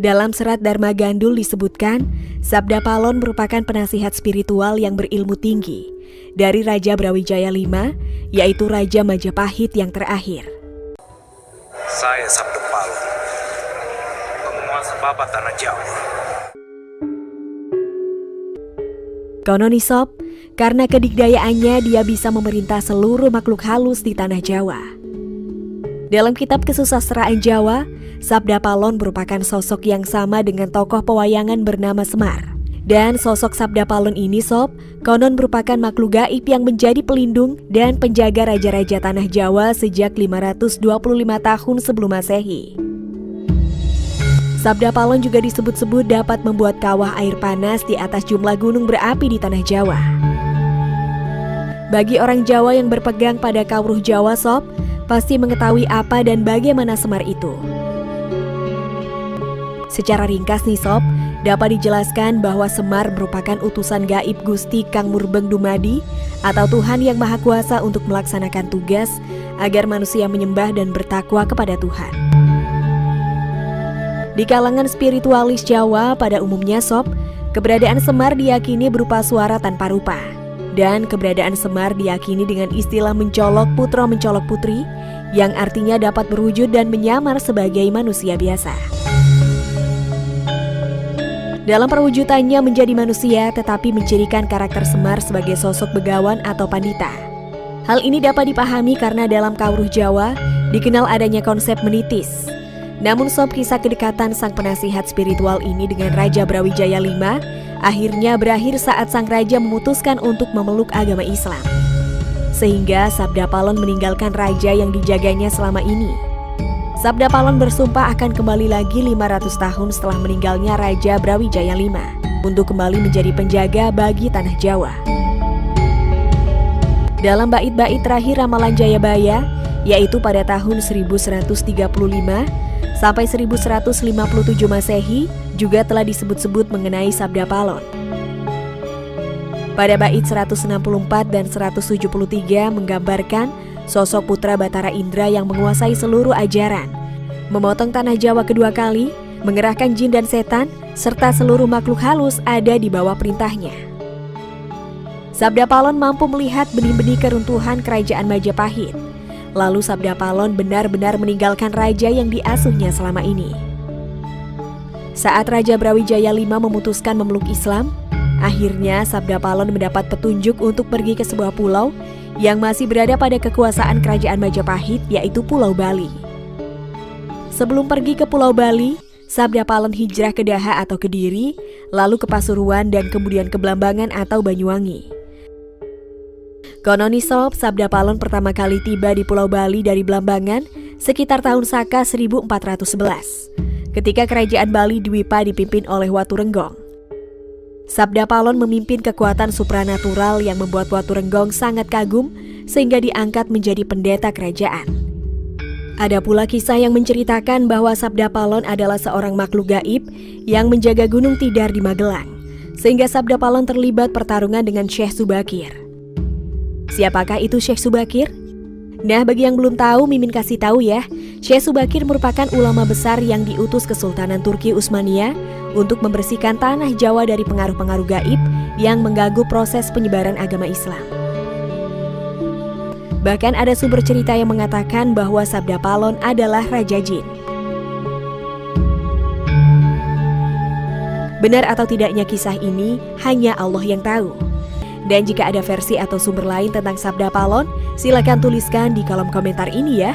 Dalam serat Dharma Gandul disebutkan, Sabda Palon merupakan penasihat spiritual yang berilmu tinggi dari Raja Brawijaya V, yaitu Raja Majapahit yang terakhir. Saya Sabda Palon, penguasa Babat Tanah Jawa. Konon Sob, karena kedikdayaannya dia bisa memerintah seluruh makhluk halus di Tanah Jawa. Dalam kitab Kesusastraan Jawa, Sabda Palon merupakan sosok yang sama dengan tokoh pewayangan bernama Semar. Dan sosok Sabda Palon ini Sob, konon merupakan makhluk gaib yang menjadi pelindung dan penjaga raja-raja Tanah Jawa sejak 525 tahun sebelum Masehi. Sabda Palon juga disebut-sebut dapat membuat kawah air panas di atas jumlah gunung berapi di Tanah Jawa. Bagi orang Jawa yang berpegang pada kawruh Jawa Sob, pasti mengetahui apa dan bagaimana Semar itu. Secara ringkas nih Sob, dapat dijelaskan bahwa Semar merupakan utusan gaib Gusti Kang Murbeng Dumadi atau Tuhan yang Maha Kuasa untuk melaksanakan tugas agar manusia menyembah dan bertakwa kepada Tuhan. Di kalangan spiritualis Jawa pada umumnya Sob, keberadaan Semar diyakini berupa suara tanpa rupa. Dan keberadaan Semar diyakini dengan istilah mencolok putra mencolok putri, yang artinya dapat berwujud dan menyamar sebagai manusia biasa. Dalam perwujudannya menjadi manusia tetapi mencirikan karakter Semar sebagai sosok begawan atau pandita. Hal ini dapat dipahami karena dalam kawruh Jawa dikenal adanya konsep menitis. Namun Sob, kisah kedekatan sang penasihat spiritual ini dengan Raja Brawijaya V akhirnya berakhir saat sang raja memutuskan untuk memeluk agama Islam. Sehingga Sabda Palon meninggalkan raja yang dijaganya selama ini. Sabda Palon bersumpah akan kembali lagi 500 tahun setelah meninggalnya Raja Brawijaya V untuk kembali menjadi penjaga bagi Tanah Jawa. Dalam bait-bait terakhir ramalan Jayabaya, yaitu pada tahun 1135 sampai 1157 Masehi, juga telah disebut-sebut mengenai Sabda Palon. Pada bait 164 dan 173 menggambarkan sosok putra Batara Indra yang menguasai seluruh ajaran, memotong Tanah Jawa kedua kali, mengerahkan jin dan setan, serta seluruh makhluk halus ada di bawah perintahnya. Sabda Palon mampu melihat benih-benih keruntuhan kerajaan Majapahit. Lalu Sabda Palon benar-benar meninggalkan raja yang diasuhnya selama ini. Saat Raja Brawijaya V memutuskan memeluk Islam, akhirnya Sabda Palon mendapat petunjuk untuk pergi ke sebuah pulau yang masih berada pada kekuasaan kerajaan Majapahit, yaitu Pulau Bali. Sebelum pergi ke Pulau Bali, Sabda Palon hijrah ke Daha atau Kediri, lalu ke Pasuruan dan kemudian ke Blambangan atau Banyuwangi. Konon Sob, Sabda Palon pertama kali tiba di Pulau Bali dari Blambangan sekitar tahun Saka 1411, ketika kerajaan Bali Dwipa dipimpin oleh Watu Renggong. Sabda Palon memimpin kekuatan supranatural yang membuat Watu Renggong sangat kagum sehingga diangkat menjadi pendeta kerajaan. Ada pula kisah yang menceritakan bahwa Sabda Palon adalah seorang makhluk gaib yang menjaga Gunung Tidar di Magelang, sehingga Sabda Palon terlibat pertarungan dengan Syekh Subakir. Siapakah itu Syekh Subakir? Nah, bagi yang belum tahu, Mimin kasih tahu ya. Syekh Subakir merupakan ulama besar yang diutus Kesultanan Turki Utsmaniyah untuk membersihkan Tanah Jawa dari pengaruh-pengaruh gaib yang mengganggu proses penyebaran agama Islam. Bahkan ada sumber cerita yang mengatakan bahwa Sabda Palon adalah Raja Jin. Benar atau tidaknya kisah ini, hanya Allah yang tahu. Dan jika ada versi atau sumber lain tentang Sabda Palon, silakan tuliskan di kolom komentar ini ya.